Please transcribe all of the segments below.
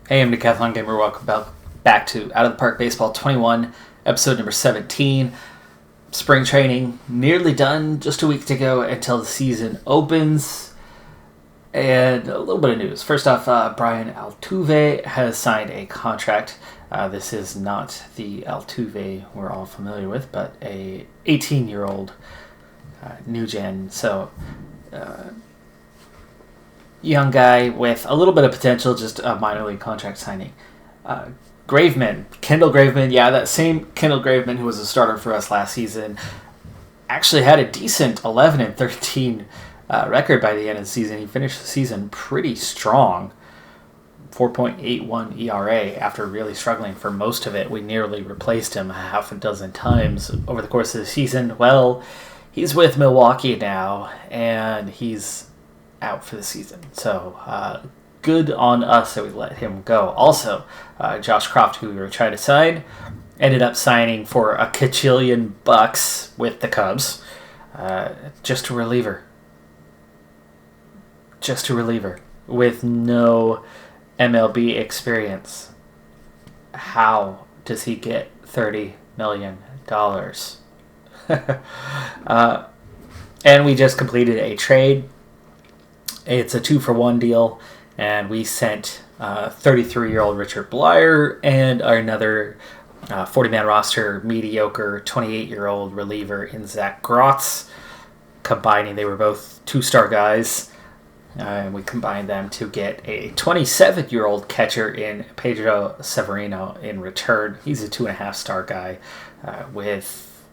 Hey, I'm Decathlon Gamer. Welcome back to Out of the Park Baseball 21, episode number 17. Spring training nearly done, just a week to go until the season opens. And a little bit of news. First off, Brian Altuve has signed a contract. This is not the Altuve we're all familiar with, but a 18-year-old new gen. So, young guy with a little bit of potential, just a minor league contract signing. Kendall Graveman, that same Kendall Graveman who was a starter for us last season, actually had a decent 11-13 record by the end of the season. He finished the season pretty strong, 4.81 ERA after really struggling for most of it. We nearly replaced him half a dozen times over the course of the season. Well, he's with Milwaukee now, and he's out for the season. So good on us that we let him go. Also, Josh Croft, who we were trying to sign, ended up signing for a kajillion bucks with the Cubs. Just a reliever. With no MLB experience. How does he get $30 million? And we just completed a trade. It's a 2-for-1 deal, and we sent 33-year-old Richard Blyer and another 40-man roster mediocre 28-year-old reliever in Zach Grotz. Combining, they were both 2-star guys, and we combined them to get a 27-year-old catcher in Pedro Severino in return. He's a 2.5-star guy with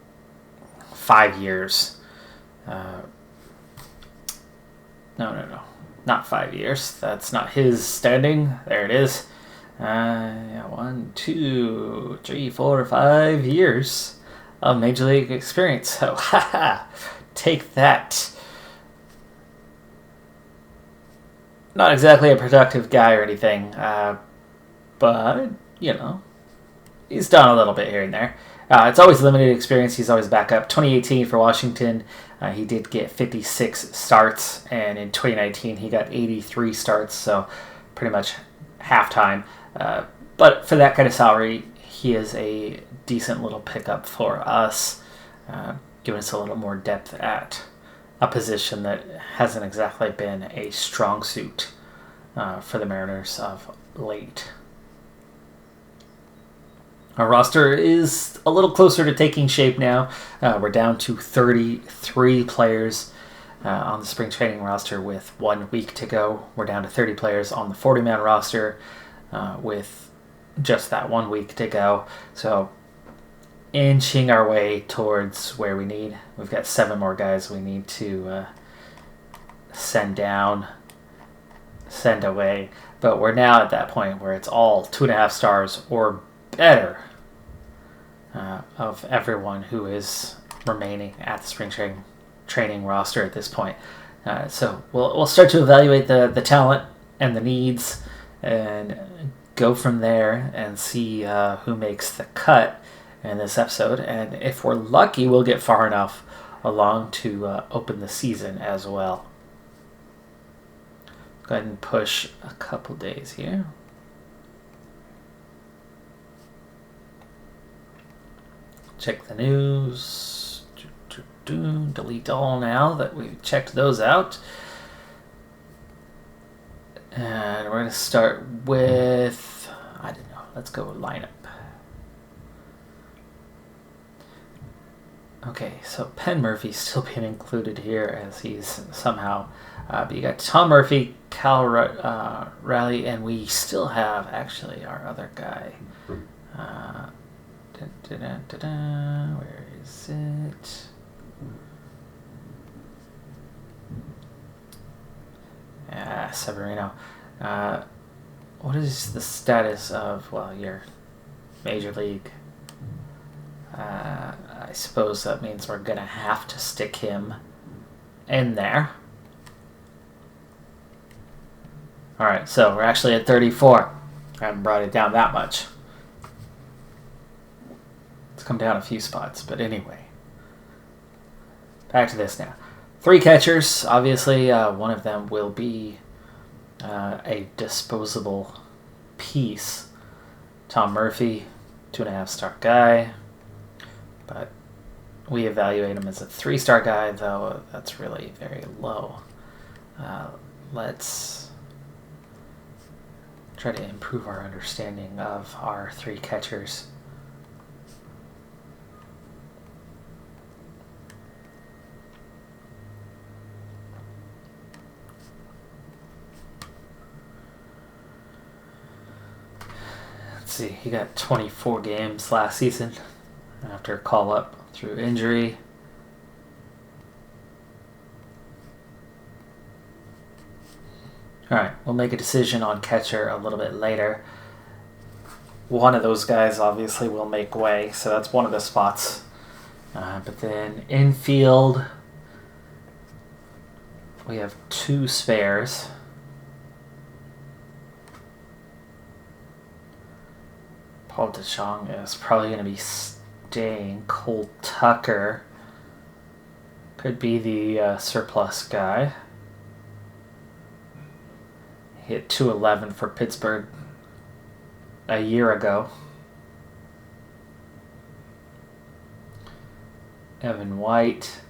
5 years. No. Not 5 years. That's not his standing. There it is. 1, 2, 3, 4, 5 years of Major League experience. So, take that. Not exactly a productive guy or anything, but, he's done a little bit here and there. It's always limited experience. He's always back up. 2018 for Washington, he did get 56 starts, and in 2019 he got 83 starts, so pretty much halftime. But for that kind of salary, he is a decent little pickup for us, giving us a little more depth at a position that hasn't exactly been a strong suit for the Mariners of late. Our roster is a little closer to taking shape now. We're down to 33 players on the spring training roster with 1 week to go. We're down to 30 players on the 40-man roster with just that 1 week to go. So inching our way towards where we need. We've got 7 more guys we need to send away. But we're now at that point where it's all 2.5 stars or better of everyone who is remaining at the spring training roster at this point. So we'll start to evaluate the talent and the needs and go from there and see who makes the cut in this episode. And if we're lucky, we'll get far enough along to open the season as well. Go ahead and push a couple days here. Check the news. Delete all now that we've checked those out. And we're going to start with, let's go lineup. Okay, so Penn Murphy's still being included here as he's somehow, but you got Tom Murphy, Cal Raleigh, and we still have actually our other guy. Where is it? Severino. What is the status of, your Major League? I suppose that means we're going to have to stick him in there. Alright, so we're actually at 34. I haven't brought it down that much. Come down a few spots, but anyway, back to this now. 3 catchers, obviously. One of them will be a disposable apiece. Tom Murphy, 2.5-star guy, but we evaluate him as a 3-star guy, though that's really very low. Let's try to improve our understanding of our 3 catchers. Let's see, he got 24 games last season after a call-up through injury. All right, we'll make a decision on catcher a little bit later. One of those guys obviously will make way, so that's one of the spots. But then infield, we have 2 spares. Paul DeJong is probably going to be staying. Cole Tucker could be the surplus guy. Hit .211 for Pittsburgh a year ago. Evan White.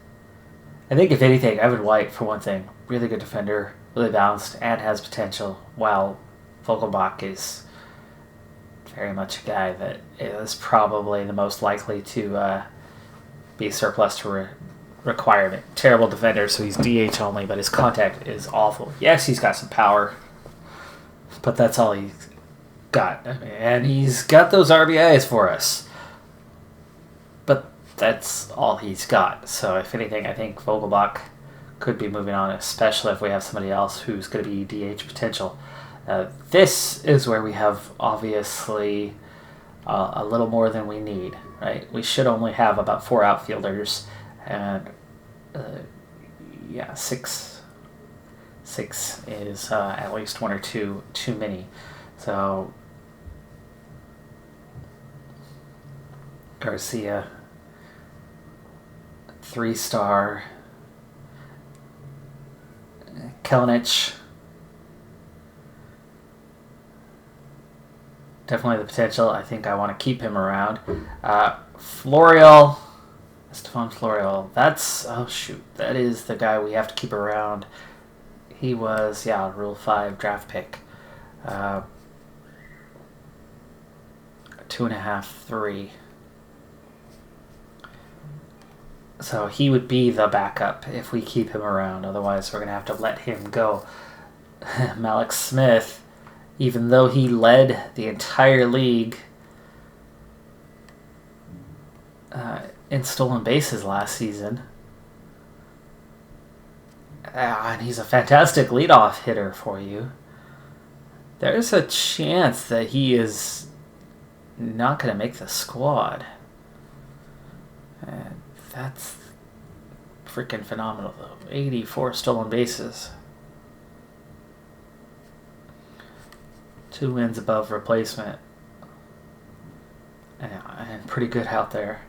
I think if anything, Evan White, for one thing, really good defender, really balanced, and has potential, while Vogelbach is very much a guy that is probably the most likely to be surplus to requirement. Terrible defender, so he's DH only, but his contact is awful. Yes, he's got some power, but that's all he's got. And he's got those RBIs for us. But that's all he's got. So if anything, I think Vogelbach could be moving on, especially if we have somebody else who's going to be DH potential. This is where we have, obviously, a little more than we need, right? We should only have about 4 outfielders, and six is at least 1 or 2 too many. So Garcia, 3-star. Kelenic, definitely the potential. I think I want to keep him around. Florial, Stephon Florial. That is the guy we have to keep around. He was, Rule 5 draft pick. 2.5, 3. So he would be the backup if we keep him around. Otherwise, we're going to have to let him go. Malik Smith, even though he led the entire league in stolen bases last season, and he's a fantastic leadoff hitter for you, there's a chance that he is not going to make the squad. And that's freaking phenomenal, though. 84 stolen bases. 2 wins above replacement. And pretty good out there.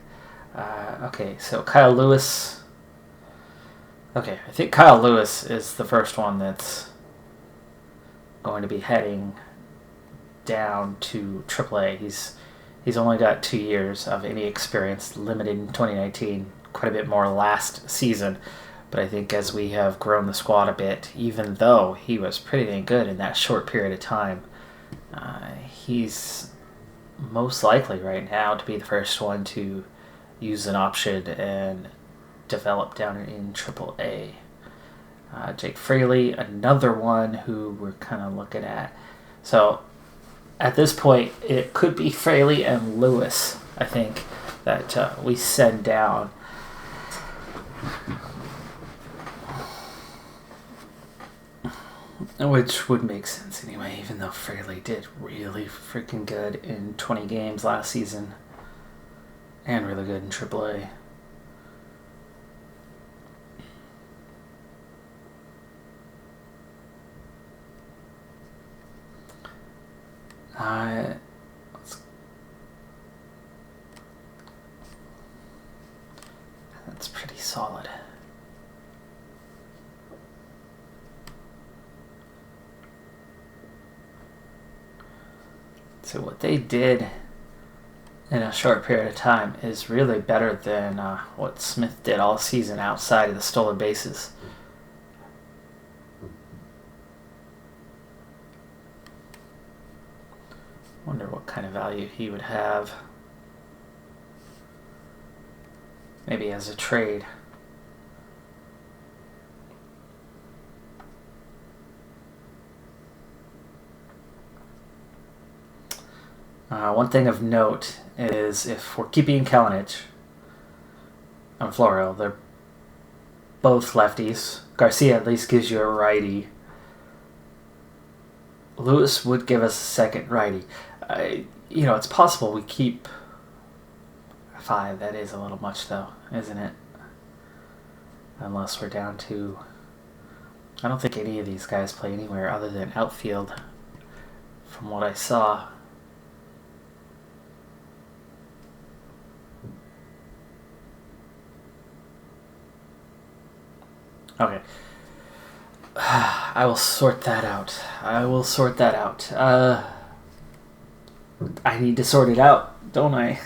Okay, so Kyle Lewis. Okay, I think Kyle Lewis is the first one that's going to be heading down to AAA. He's only got 2 years of any experience, limited in 2019, quite a bit more last season. But I think as we have grown the squad a bit, even though he was pretty dang good in that short period of time, he's most likely right now to be the first one to use an option and develop down in AAA. Jake Fraley, another one who we're kind of looking at. So at this point, it could be Fraley and Lewis, I think, that we send down. Which would make sense anyway, even though Fraley did really freaking good in 20 games last season. And really good in AAA. That's pretty solid. So what they did in a short period of time is really better than what Smith did all season outside of the stolen bases. Wonder what kind of value he would have. Maybe as a trade. One thing of note is if we're keeping Kalinic and Floro, they're both lefties. Garcia at least gives you a righty. Lewis would give us a second righty. It's possible we keep 5. That is a little much, though, isn't it? Unless we're down to... I don't think any of these guys play anywhere other than outfield, from what I saw. Okay. I will sort that out. I need to sort it out, don't I?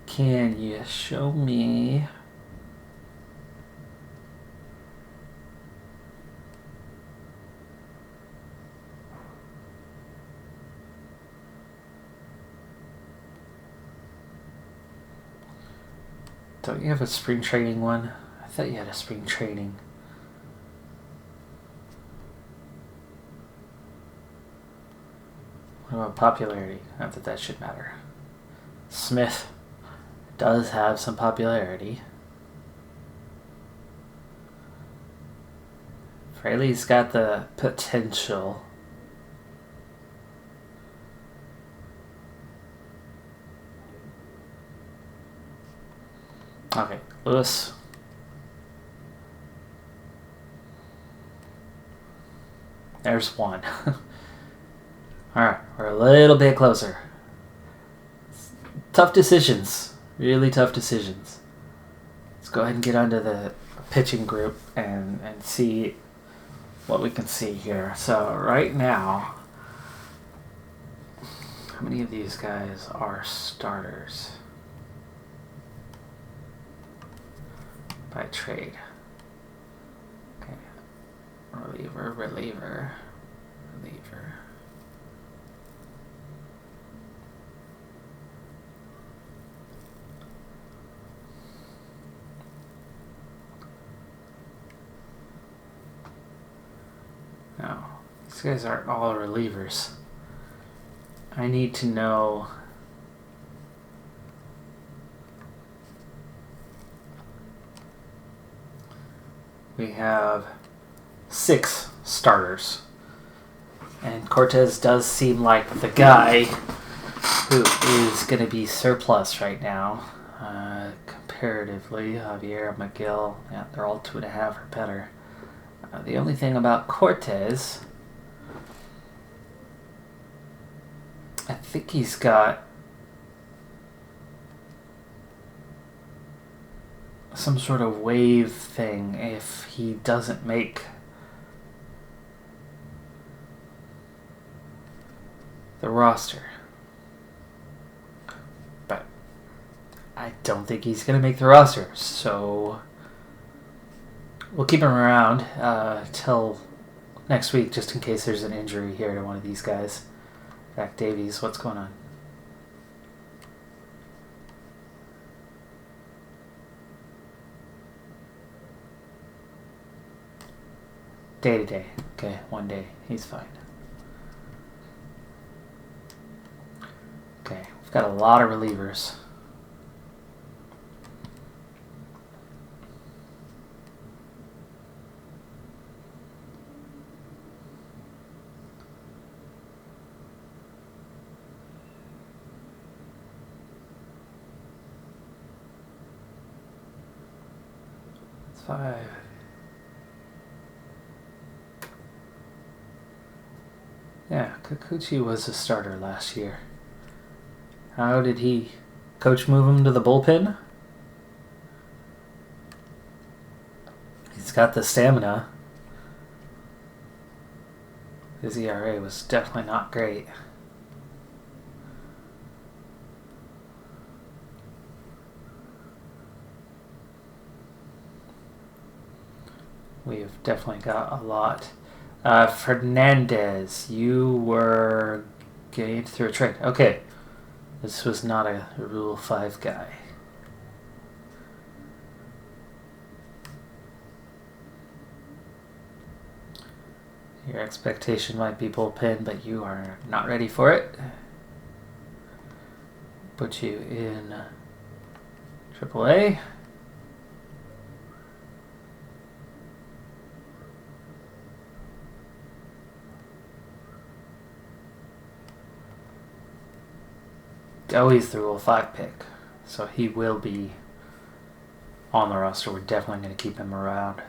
Can you show me... Don't you have a spring training one? I thought you had a spring training. What about popularity? Not that that should matter. Smith does have some popularity. Fraley's got the potential. Okay, Lewis. There's one. Alright, we're a little bit closer. Tough decisions. Really tough decisions. Let's go ahead and get onto the pitching group and see what we can see here. So right now, how many of these guys are starters? By trade. Okay. Reliever. No, these guys aren't all relievers. I need to know... We have 6 starters. And Cortez does seem like the guy who is going to be surplus right now. Comparatively, Javier, McGill, yeah, they're all 2.5 or better. The only thing about Cortez, I think he's got some sort of wave thing if he doesn't make the roster. But I don't think he's going to make the roster, so we'll keep him around till next week just in case there's an injury here to one of these guys. Zach Davies, what's going on? Day to day. Okay, 1 day. He's fine. Okay, we've got a lot of relievers. It's 5. Yeah, Kikuchi was a starter last year. How did he... Coach move him to the bullpen? got the stamina. His ERA was definitely not great. We've definitely got a lot. Fernandez, you were getting through a trade. Okay. This was not a Rule 5 guy. Your expectation might be bullpen, but you are not ready for it. Put you in AAA. Oh, he's the Rule 5 pick, so he will be on the roster. We're definitely going to keep him around.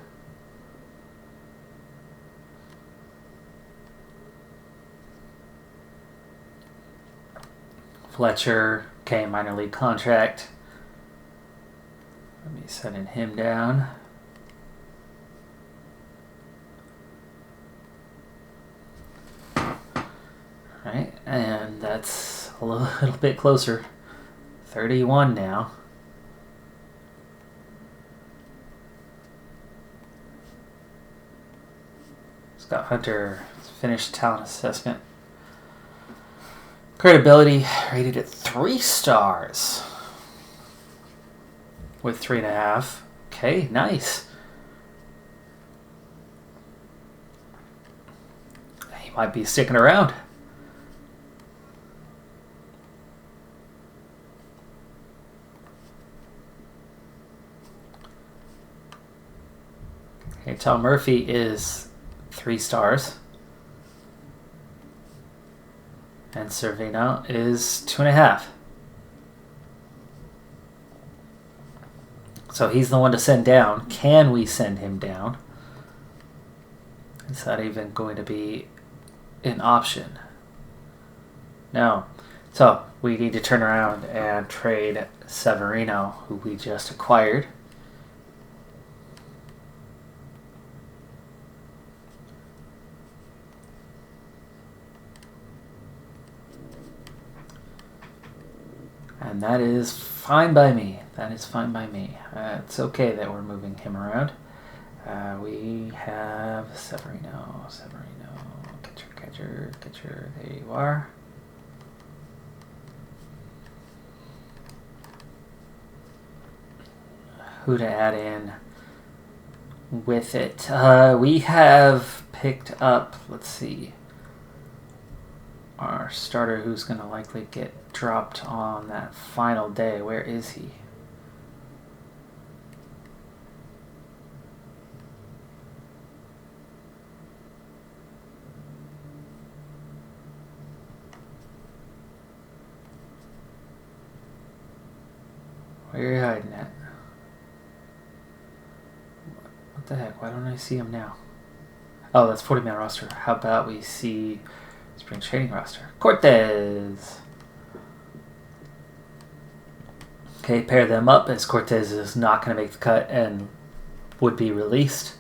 Fletcher, okay, minor league contract. Let me sending him down. Right, and that's a little bit closer. 31 now. Scott Hunter finished talent assessment. Credibility rated at 3 stars. With 3.5. Okay, nice. He might be sticking around. Okay, Tom Murphy is 3 stars. And Cervino is 2.5. So he's the one to send down. Can we send him down? Is that even going to be an option? No. So we need to turn around and trade Severino, who we just acquired. And that is fine by me. That is fine by me. It's okay that we're moving him around. We have Severino. Catcher. There you are. Who to add in with it? We have picked up, let's see, our starter who's going to likely get dropped on that final day. Where is he? Where are you hiding at? What the heck? Why don't I see him now? Oh, that's 40-man roster. How about we see spring training roster? Cortez. Okay, pair them up as Cortez is not going to make the cut and would be released.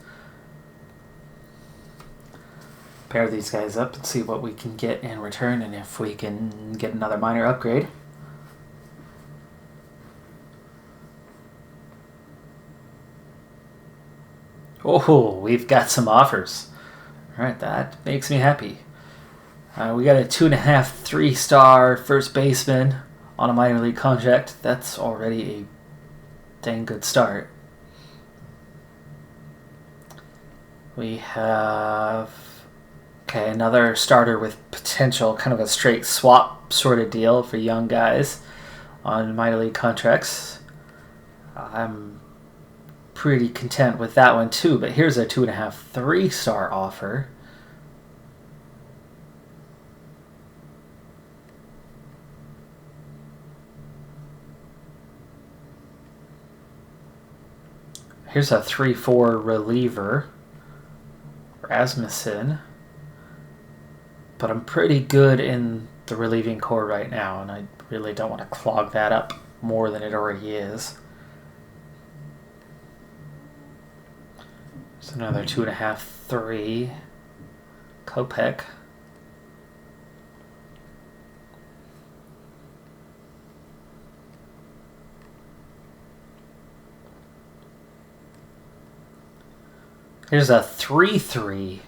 Pair these guys up and see what we can get in return and if we can get another minor upgrade. Oh, we've got some offers. All right, that makes me happy. We got a 2.5, 3-star first baseman on a minor league contract. That's already a dang good start. We have another starter with potential, kind of a straight swap sort of deal for young guys on minor league contracts. I'm pretty content with that one too, but here's a 2.5, 3-star offer. Here's a 3-4 reliever, Rasmussen. But I'm pretty good in the relieving core right now, and I really don't want to clog that up more than it already is. There's another 2.5, 3. Kopech. Here's a 3-3.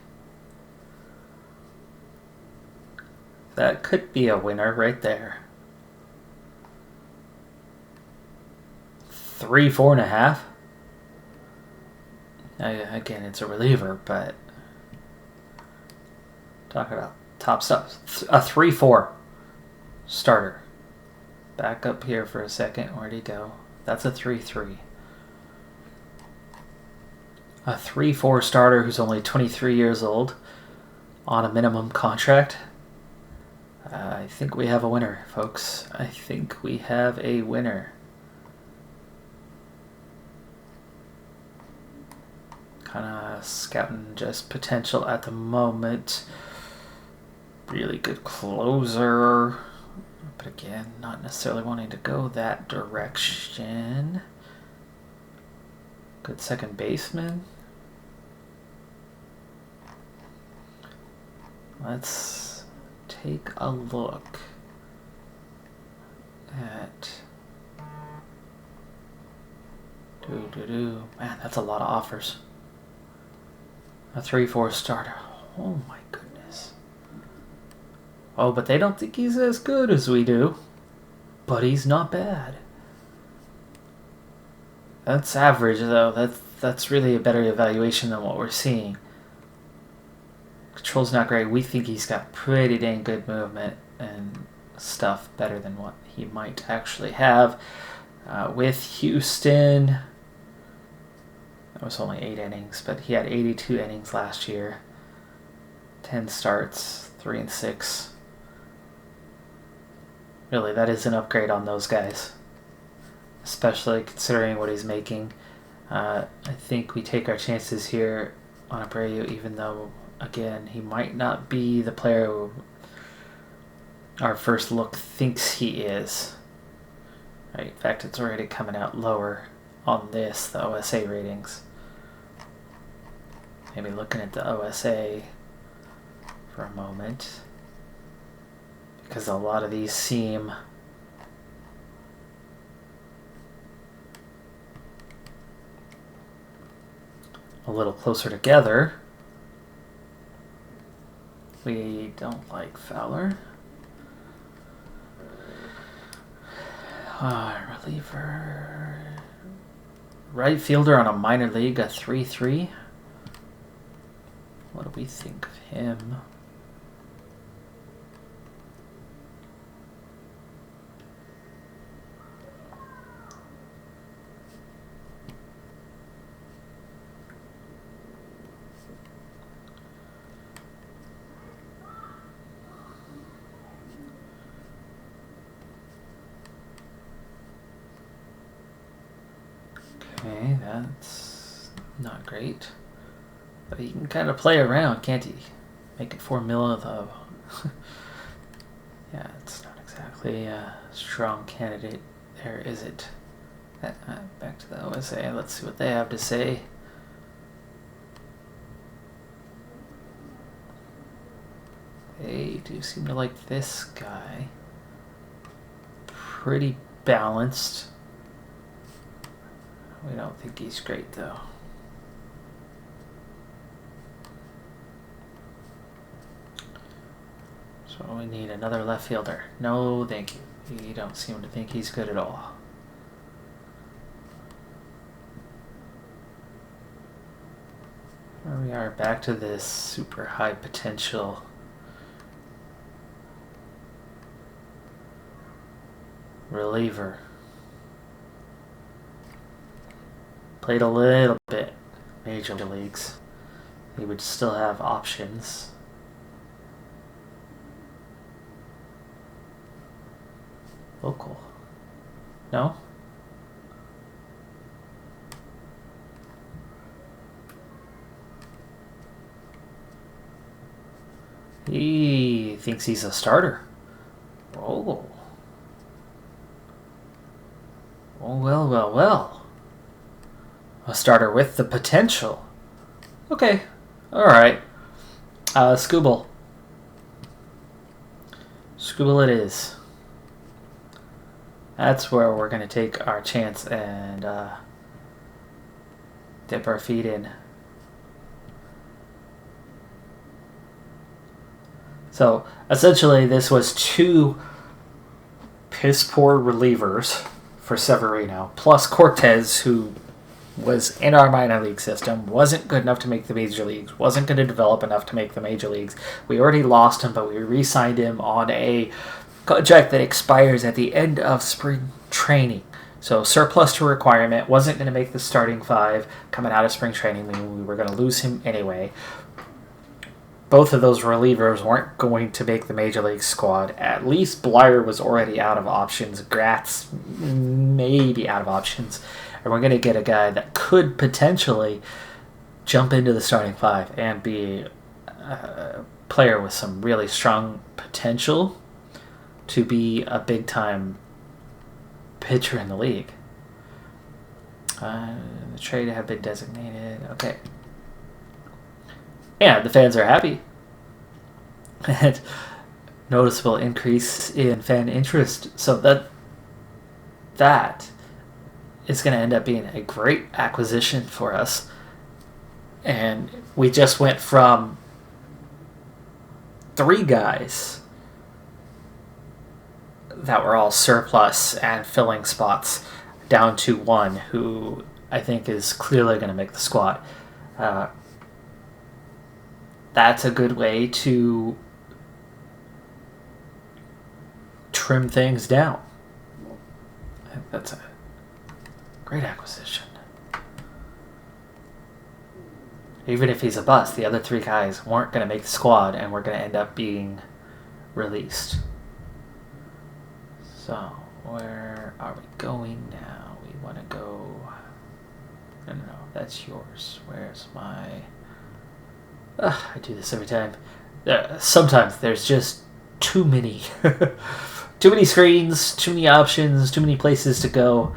That could be a winner right there. 3, 4.5. Again, it's a reliever, but talking about top stuff. A 3-4 starter. Back up here for a second. Where'd he go? That's a 3-3. A 3-4 starter who's only 23 years old on a minimum contract. I think we have a winner, folks. I think we have a winner. Kind of scouting just potential at the moment. Really good closer. But again, not necessarily wanting to go that direction. Good second baseman. Let's take a look at... Man, that's a lot of offers. A 3-4 starter. Oh my goodness. Oh, but they don't think he's as good as we do. But he's not bad. That's average, though. That's really a better evaluation than what we're seeing. Control's not great. We think he's got pretty dang good movement and stuff, better than what he might actually have. With Houston, that was only 8 innings, but he had 82 innings last year. 10 starts, 3-6. Really, that is an upgrade on those guys, especially considering what he's making. I think we take our chances here on Abreu, even though, again, he might not be the player who our first look thinks he is. Right, in fact, it's already coming out lower on this, the OSA ratings. Maybe looking at the OSA for a moment, because a lot of these seem a little closer together. We don't like Fowler. Reliever. Right fielder on a minor league, a 3-3. What do we think of him? Okay, that's not great. But he can kind of play around, can't he? Make it 4 mil though. Yeah, it's not exactly a strong candidate there, is it? Back to the OSA. Let's see what they have to say. They do seem to like this guy. Pretty balanced. We don't think he's great, though. So we need another left fielder. No, thank you. You don't seem to think he's good at all. Here we are, back to this super high potential reliever. Played a little bit major leagues. He would still have options. Local. No? He thinks he's a starter. Oh. Oh, well. A starter with the potential. Okay. Alright. Scooble. Scooble it is. That's where we're going to take our chance and dip our feet in. So, essentially, this was 2 piss-poor relievers for Severino, plus Cortez, who was in our minor league system, wasn't good enough to make the major leagues, wasn't going to develop enough to make the major leagues. We already lost him, but we re-signed him on a contract that expires at the end of spring training. So surplus to requirement, wasn't going to make the starting 5 coming out of spring training, meaning we were going to lose him anyway. Both of those relievers weren't going to make the major league squad. At least Blyer was already out of options. Gratz maybe out of options. And we're going to get a guy that could potentially jump into the starting 5 and be a player with some really strong potential to be a big-time pitcher in the league. The trade have been designated. Okay. And the fans are happy. And noticeable increase in fan interest. So that is going to end up being a great acquisition for us. And we just went from 3 guys that were all surplus and filling spots down to 1 who I think is clearly going to make the squad. That's a good way to trim things down. I think that's a great acquisition. Even if he's a bust, the other 3 guys weren't going to make the squad and we're going to end up being released. So, where are we going now? We want to go... No, that's yours. Where's my... I do this every time. Sometimes there's just too many. Too many screens, too many options, too many places to go.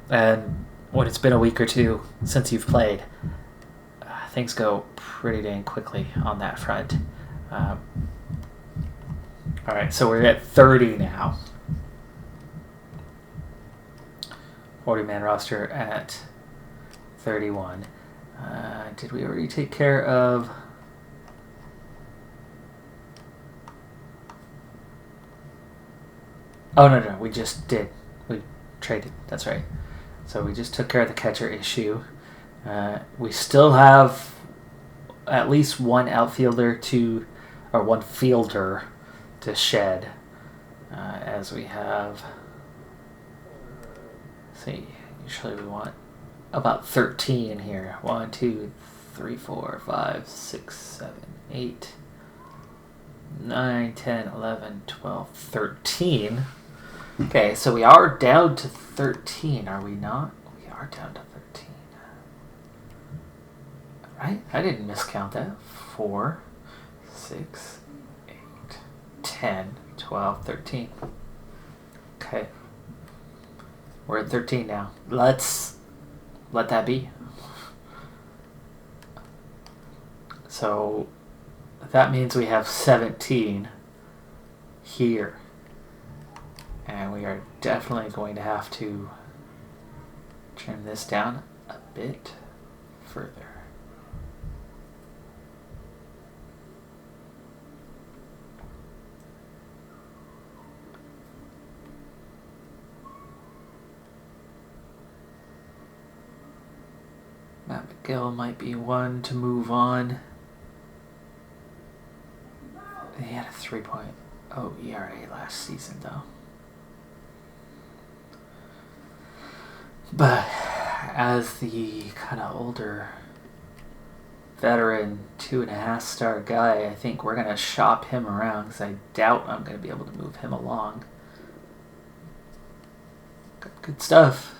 And when it's been a week or 2 since you've played, things go pretty dang quickly on that front. Alright, so we're at 30 now. 40-man roster at 31. Did we already take care of... Oh, no, we just did. We traded. That's right. So we just took care of the catcher issue. We still have at least 1 outfielder or 1 fielder to shed. As we have... Let's see, usually we want about 13 in here. 1, 2, 3, 4, 5, 6, 7, 8, 9, 10, 11, 12, 13. Okay, so we are down to 13, are we not? We are down to 13. Right? I didn't miscount that. 4, 6, 8, 10, 12, 13. Okay. We're at 13 now. Let's let that be. So that means we have 17 here. And we are definitely going to have to trim this down a bit further. MacLeod might be one to move on. He had a 3.0 ERA last season, though. But as the kind of older veteran 2.5-star guy, I think we're going to shop him around because I doubt I'm going to be able to move him along. Got good stuff.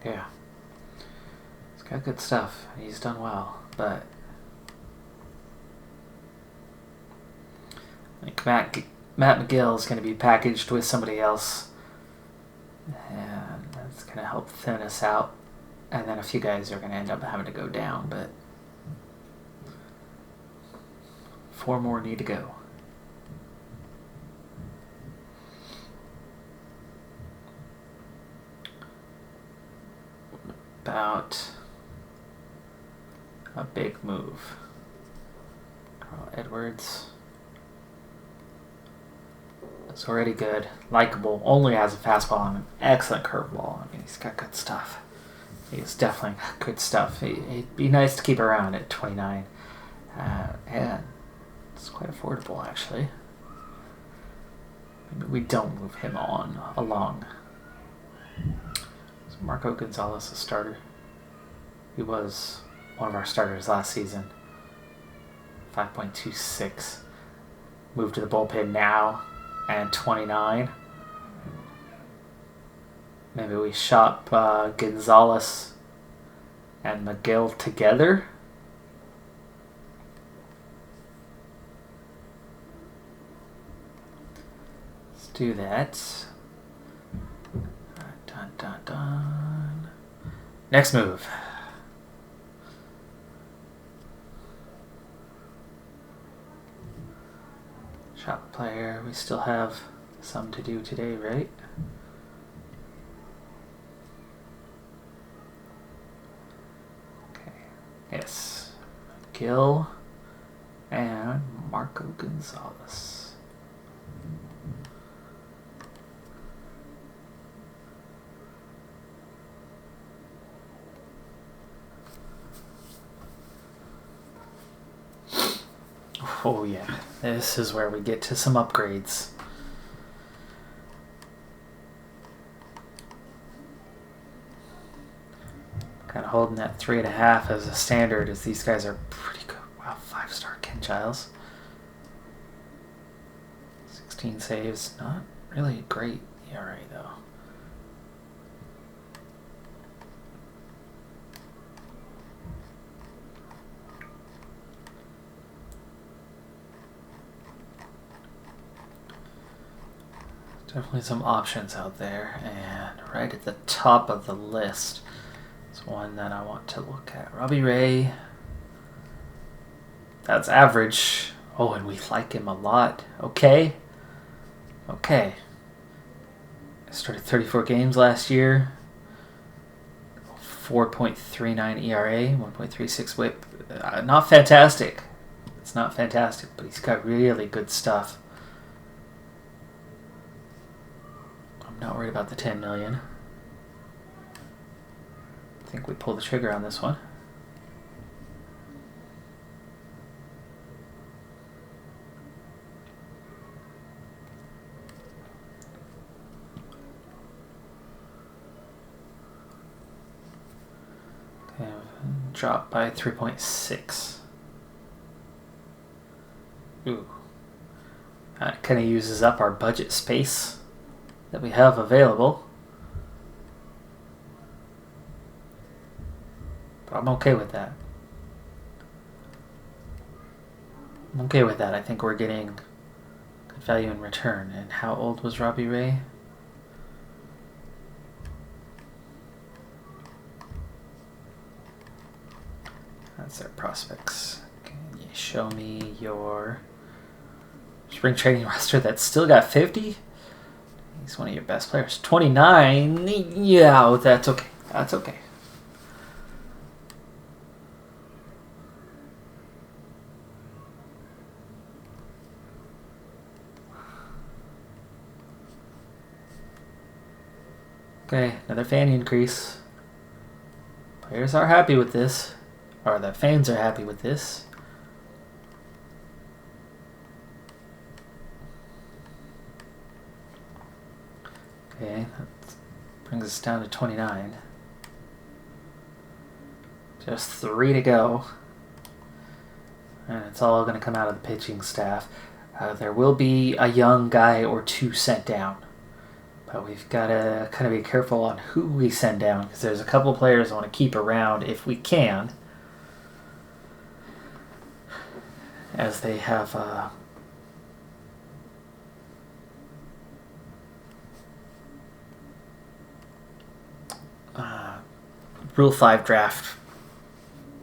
Yeah. He's got good stuff. He's done well, but I think Matt McGill is going to be packaged with somebody else, and It's going to help thin us out. And then a few guys are going to end up having to go down, but 4 more need to go. About a big move. Carl Edwards is already good, likable, only has a fastball and an excellent curveball. I mean, he's got good stuff. He's definitely got good stuff. He'd be nice to keep around at 29. And it's quite affordable, actually. Maybe we don't move him along. So Marco Gonzalez, a starter. He was one of our starters last season. 5.26. Moved to the bullpen now, and 29. Maybe we shop Gonzalez and McGill together. Let's do that. Dun, dun, dun. Next move. Shop player. We still have some to do today, right? Yes, Gil and Marco Gonzalez. Oh yeah, this is where we get to some upgrades. Kind of holding that 3.5 as a standard, as these guys are pretty good. Wow, 5-star Ken Giles. 16 saves, not really a great ERA though. Definitely some options out there, and right at the top of the list is one that I want to look at. Robbie Ray. That's average. Oh, and we like him a lot. Okay. I started 34 games last year. 4.39 ERA, 1.36 whip. Not fantastic. It's not fantastic, but he's got really good stuff. I'm not worried about the 10 million. I think we pull the trigger on this one. Okay, drop by 3.6. Ooh. That kind of uses up our budget space that we have available. But I'm okay with that. I think we're getting good value in return. And how old was Robbie Ray? That's their prospects. Can you show me your spring training roster that's still got 50? He's one of your best players. 29? Yeah, that's okay. That's okay. Okay, another fan increase. Players are happy with this. Or the fans are happy with this. Okay, that brings us down to 29. Just 3 to go. And it's all going to come out of the pitching staff. There will be a young guy or 2 sent down. But we've got to kind of be careful on who we send down, because there's a couple players I want to keep around if we can, as they have Rule 5 draft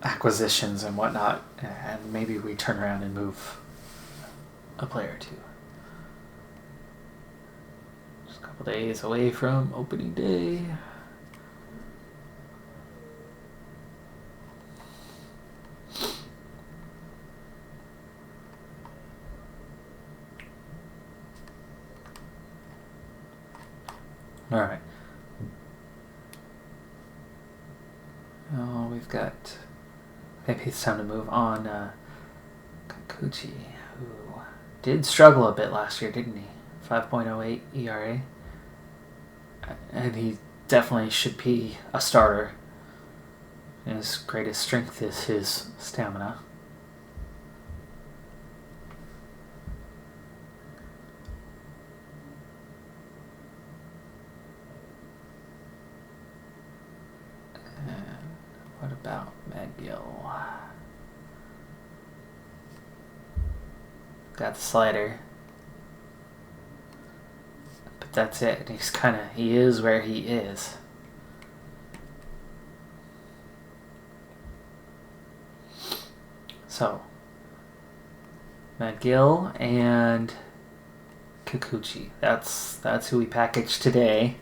acquisitions and whatnot, and maybe we turn around and move a player or two. Just a couple days away from opening day. All right. Oh, we've got... Maybe it's time to move on. Kikuchi, who did struggle a bit last year, didn't he? 5.08 ERA. And he definitely should be a starter. His greatest strength is his stamina. What about MacLeod? Got the slider. But that's it. He is where he is. So, MacLeod and Kikuchi. That's who we packaged today.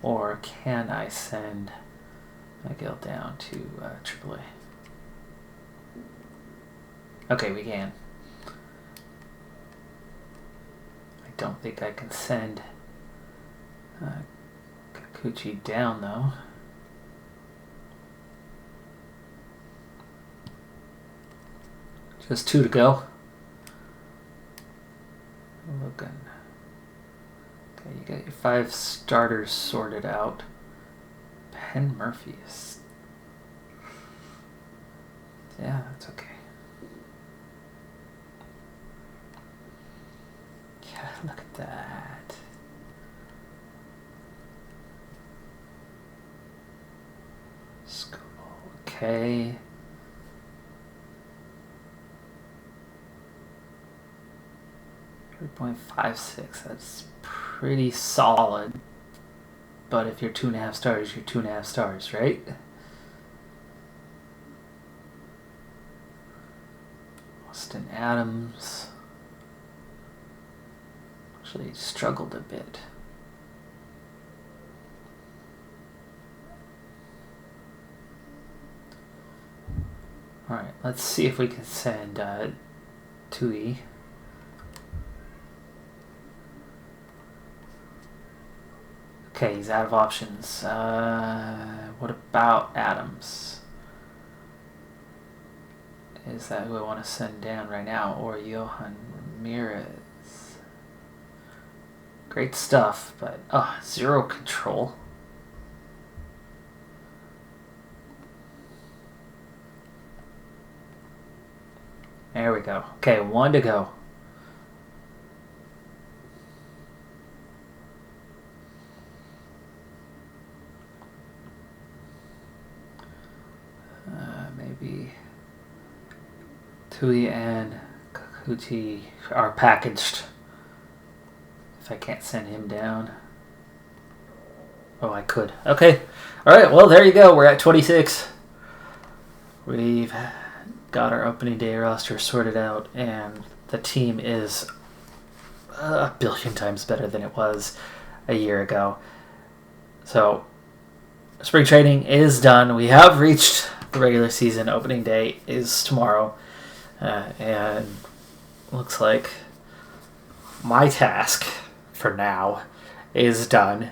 Or can I send MacLeod down to AAA? Okay, we can. I don't think I can send Kikuchi down, though. Just 2 to go. Looking. Okay, you got your 5 starters sorted out. Penn Murphy is... Yeah, that's okay. Yeah, look at that. School, okay. .56, that's pretty solid. But if you're 2.5 stars, you're 2.5 stars, right? Austin Adams actually struggled a bit. Alright, let's see if we can send Tui. Okay, he's out of options. What about Adams? Is that who I want to send down right now? Or Johan Ramirez? Great stuff, but 0 control. There we go. Okay, 1 to go. Maybe Tui and Kikuchi are packaged. If I can't send him down. Oh, I could. Okay. Alright, well, there you go. We're at 26. We've got our opening day roster sorted out, and the team is a billion times better than it was a year ago. So, spring training is done. We have reached the regular season. Opening day is tomorrow. And looks like my task for now is done.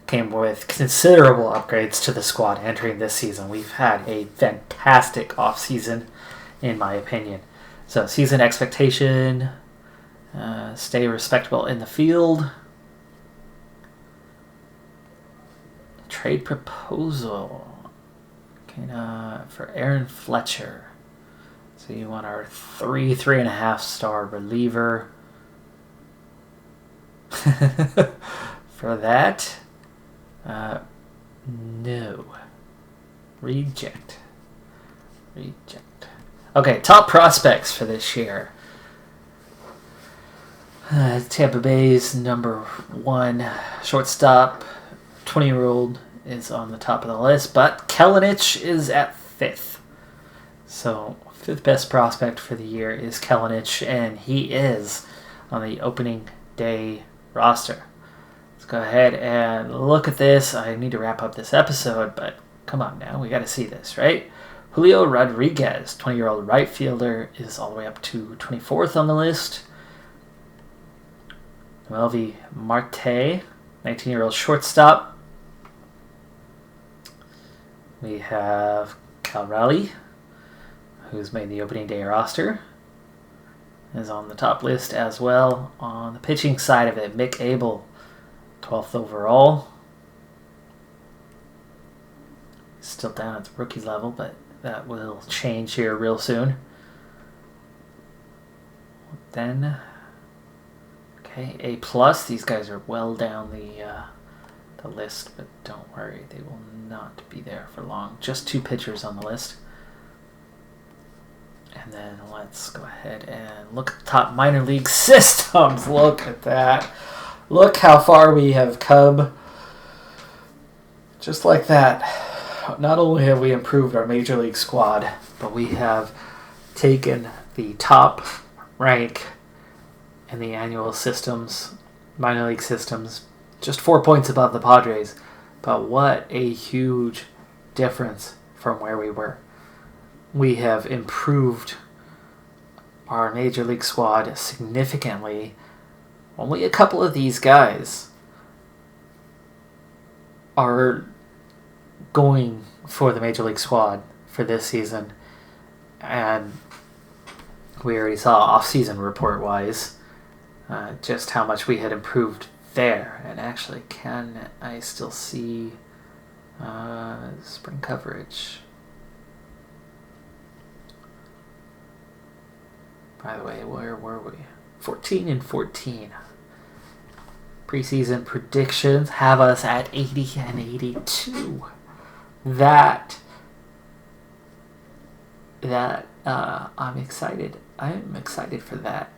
Came with considerable upgrades to the squad entering this season. We've had a fantastic offseason, in my opinion. So, season expectation, stay respectable in the field. Trade proposal for Aaron Fletcher. So you want our 3.5 star reliever. For that, no. Reject. Okay, top prospects for this year. Tampa Bay's number 1 shortstop, 20-year-old is on the top of the list, but Kalinic is at 5th. So 5th best prospect for the year is Kalinic, and he is on the opening day roster. Let's go ahead and look at this. I need to wrap up this episode, but come on now, we got to see this, right? Julio Rodriguez, 20-year-old right fielder, is all the way up to 24th on the list. Melvi Marte, 19-year-old shortstop. We have Cal Raleigh, who's made the opening day roster, is on the top list as well. On the pitching side of it, Mick Abel, 12th overall. Still down at the rookie level, but that will change here real soon. Then, okay, A+. These guys are well down the list, but don't worry, they will not be there for long. Just 2 pitchers on the list. And then let's go ahead and look at the top minor league systems. Look at that. Look how far we have come. Just like that. Not only have we improved our major league squad, but we have taken the top rank in the annual systems, minor league systems, just 4 points above the Padres. But what a huge difference from where we were. We have improved our major league squad significantly. Only a couple of these guys are going for the major league squad for this season, and we already saw off-season report-wise just how much we had improved there. And actually, can I still see spring coverage? By the way, where were we? 14-14. Preseason predictions have us at 80 and 82. That I'm excited. I'm excited for that.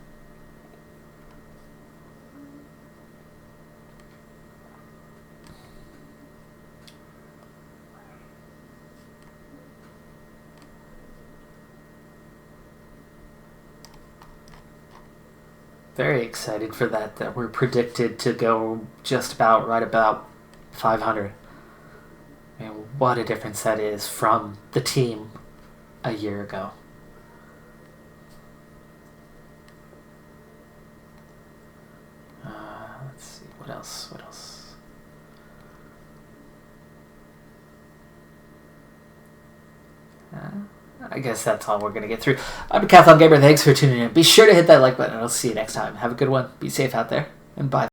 Very excited for that we're predicted to go just about right about 500. I mean, what a difference that is from the team a year ago. Let's see, what else? I guess that's all we're going to get through. I'm Decathlon Gamer. Thanks for tuning in. Be sure to hit that like button, and I'll see you next time. Have a good one. Be safe out there, and bye.